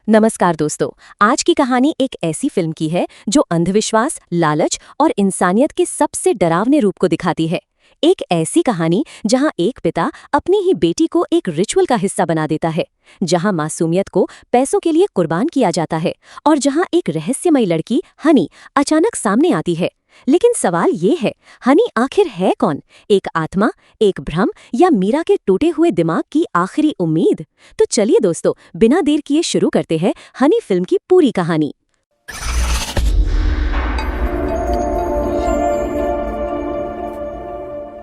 नमस्कार दोस्तों। आज की कहानी एक ऐसी फिल्म की है जो अंधविश्वास, लालच और इंसानियत के सबसे डरावने रूप को दिखाती है। एक ऐसी कहानी जहां एक पिता अपनी ही बेटी को एक रिचुअल का हिस्सा बना देता है, जहां मासूमियत को पैसों के लिए कुर्बान किया जाता है और जहां एक रहस्यमयी लड़की हनी अचानक सामने आती है। लेकिन सवाल ये है, हनी आखिर है कौन? एक आत्मा, एक भ्रम या मीरा के टूटे हुए दिमाग की आखिरी उम्मीद? तो चलिए दोस्तों, बिना देर किए शुरू करते हैं हनी फिल्म की पूरी कहानी।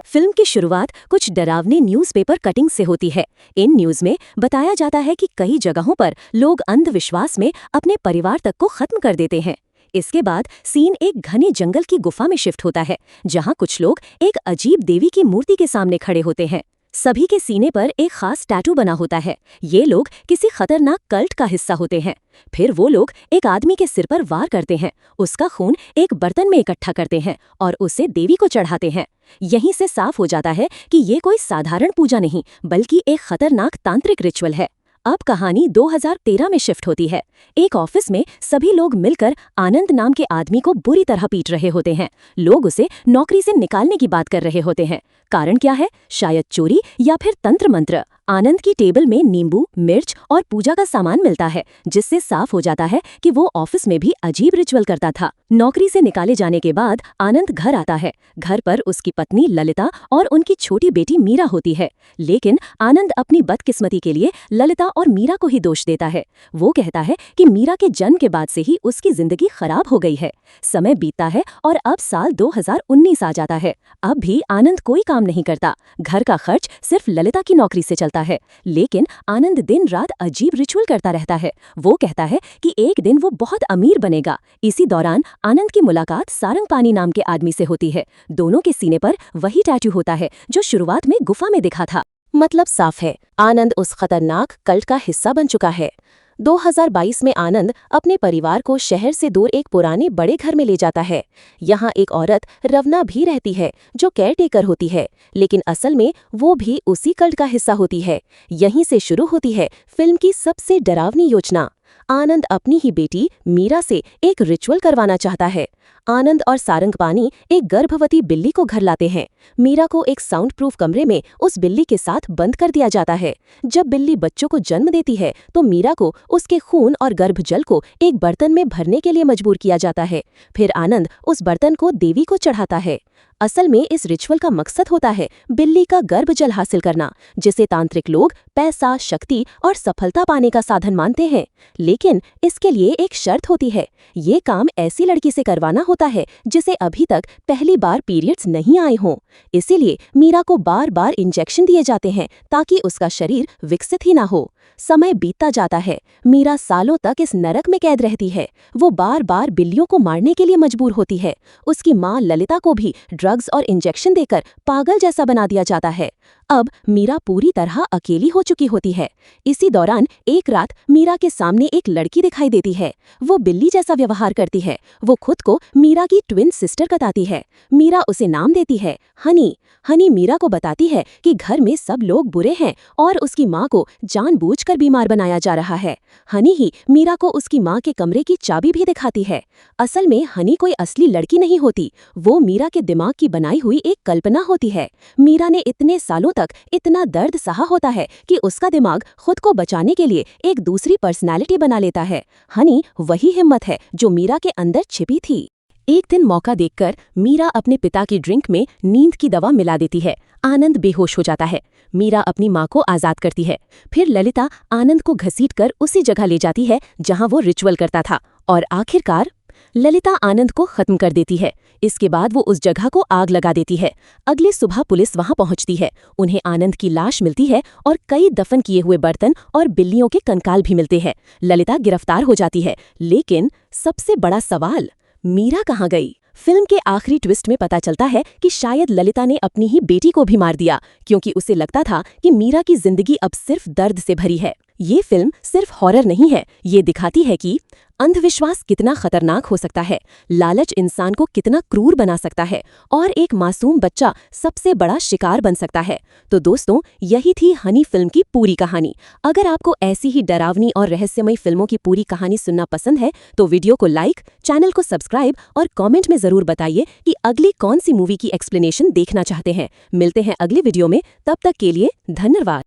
फिल्म की शुरुआत कुछ डरावनी न्यूज़पेपर कटिंग से होती है। इन न्यूज़ में बताया जाता है कि कई जगहों पर लोग अंधविश्वास में अपने परिवार तक को खत्म कर देते हैं। इसके बाद सीन एक घने जंगल की गुफा में शिफ्ट होता है, जहां कुछ लोग एक अजीब देवी की मूर्ति के सामने खड़े होते हैं। सभी के सीने पर एक खास टैटू बना होता है। ये लोग किसी खतरनाक कल्ट का हिस्सा होते हैं। फिर वो लोग एक आदमी के सिर पर वार करते हैं, उसका खून एक बर्तन में इकट्ठा करते हैं और उसे देवी को चढ़ाते हैं। यहीं से साफ हो जाता है कि ये कोई साधारण पूजा नहीं, बल्कि एक खतरनाक तांत्रिक रिचुअल है। अब कहानी 2013 में शिफ्ट होती है। एक ऑफिस में सभी लोग मिलकर आनंद नाम के आदमी को बुरी तरह पीट रहे होते हैं। लोग उसे नौकरी से निकालने की बात कर रहे होते हैं। कारण क्या है? शायद चोरी या फिर तंत्र मंत्र। आनंद की टेबल में नींबू, मिर्च और पूजा का सामान मिलता है, जिससे साफ हो जाता है कि वो ऑफिस में भी अजीब रिचुअल करता था। नौकरी से निकाले जाने के बाद आनंद घर आता है। घर पर उसकी पत्नी ललिता और उनकी छोटी बेटी मीरा होती है। लेकिन आनंद अपनी बदकिस्मती के लिए ललिता और मीरा को ही दोष देता है। वो कहता है कि मीरा के जन्म के बाद से ही उसकी जिंदगी खराब हो गई है। समय बीतता है और अब साल 2019 आ जाता है। अब भी आनंद कोई काम नहीं करता। घर का खर्च सिर्फ ललिता की नौकरी से चलता है। लेकिन आनंद दिन रात अजीब रिचुअल करता रहता है। वो कहता है कि एक दिन वो बहुत अमीर बनेगा। इसी दौरान आनंद की मुलाकात सारंगपानी नाम के आदमी से होती है। दोनों के सीने पर वही टैटू होता है जो शुरुआत में गुफा में दिखा था। मतलब साफ है, आनंद उस खतरनाक कल्ट का हिस्सा बन चुका है। 2022 में आनंद अपने परिवार को शहर से दूर एक पुराने बड़े घर में ले जाता है। यहाँ एक औरत रवना भी रहती है जो केयरटेकर होती है, लेकिन असल में वो भी उसी कल्ट का हिस्सा होती है। यहीं से शुरू होती है फिल्म की सबसे डरावनी योजना। आनंद अपनी ही बेटी मीरा से एक रिचुअल करवाना चाहता है। आनंद और सारंगपानी एक गर्भवती बिल्ली को घर लाते हैं। मीरा को एक साउंड प्रूफ कमरे में उस बिल्ली के साथ बंद कर दिया जाता है। जब बिल्ली बच्चों को जन्म देती है तो मीरा को उसके खून और गर्भजल को एक बर्तन में भरने के लिए मजबूर किया जाता है। फिर आनंद उस बर्तन को देवी को चढ़ाता है। असल में इस रिचुअल का मकसद होता है बिल्ली का गर्भजल हासिल करना, जिसे तांत्रिक लोग पैसा, शक्ति और सफलता पाने का साधन मानते हैं। लेकिन इसके लिए एक शर्त होती है। ये काम ऐसी लड़की से करवाना होता है जिसे अभी तक पहली बार पीरियड्स नहीं आए हों। इसीलिए मीरा को बार बार इंजेक्शन दिए जाते हैं ताकि उसका शरीर विकसित ही ना हो। समय बीतता जाता है। मीरा सालों तक इस नरक में कैद रहती है। वो बार बार बिल्लियों को मारने के लिए मजबूर होती है। उसकी माँ ललिता को भी ड्रग्स और इंजेक्शन देकर पागल जैसा बना दिया जाता है। अब मीरा पूरी तरह अकेली हो चुकी होती है। इसी दौरान एक रात मीरा के सामने एक लड़की दिखाई देती है। वो बिल्ली जैसा व्यवहार करती है। वो खुद को मीरा की ट्विन सिस्टर बताती है। मीरा उसे नाम देती है हनी। हनी मीरा को बताती है कि घर में सब लोग बुरे हैं और उसकी माँ को जानबूझकर बीमार बनाया जा रहा है। हनी ही मीरा को उसकी माँ के कमरे की चाबी भी दिखाती है। असल में हनी कोई असली लड़की नहीं होती, वो मीरा के दिमाग की बनाई हुई एक कल्पना होती है। मीरा ने इतने सालों तक इतना दर्द सहा होता है कि उसका दिमाग खुद को बचाने के लिए एक दूसरी पर्सनैलिटी बना लेता है। हनी वही हिम्मत है जो मीरा के अंदर छिपी थी। एक दिन मौका देखकर मीरा अपने पिता की ड्रिंक में नींद की दवा मिला देती है। आनंद बेहोश हो जाता है। मीरा अपनी माँ को आजाद करती है। फिर ललिता आनंद को घसीटकर उसी जगह ले जाती है जहाँ वो रिचुअल करता था और आखिरकार ललिता आनंद को खत्म कर देती है। इसके बाद वो उस जगह को आग लगा देती है। अगली सुबह पुलिस वहां पहुंचती है। उन्हें आनंद की लाश मिलती है और कई दफन किए हुए बर्तन और बिल्लियों के कंकाल भी मिलते हैं। ललिता गिरफ्तार हो जाती है। लेकिन सबसे बड़ा सवाल, मीरा कहाँ गई? फिल्म के आखिरी ट्विस्ट में पता चलता है कि शायद ललिता ने अपनी ही बेटी को भी मार दिया, क्योंकि उसे लगता था कि मीरा की जिंदगी अब सिर्फ दर्द से भरी है। ये फिल्म सिर्फ हॉरर नहीं है, ये दिखाती है कि अंधविश्वास कितना खतरनाक हो सकता है, लालच इंसान को कितना क्रूर बना सकता है और एक मासूम बच्चा सबसे बड़ा शिकार बन सकता है। तो दोस्तों, यही थी हनी फिल्म की पूरी कहानी। अगर आपको ऐसी ही डरावनी और रहस्यमयी फिल्मों की पूरी कहानी सुनना पसंद है तो वीडियो को लाइक, चैनल को सब्सक्राइब और कमेंट में जरूर बताइए कि अगली कौन सी मूवी की एक्सप्लेनेशन देखना चाहते हैं। मिलते हैं अगली वीडियो में, तब तक के लिए धन्यवाद।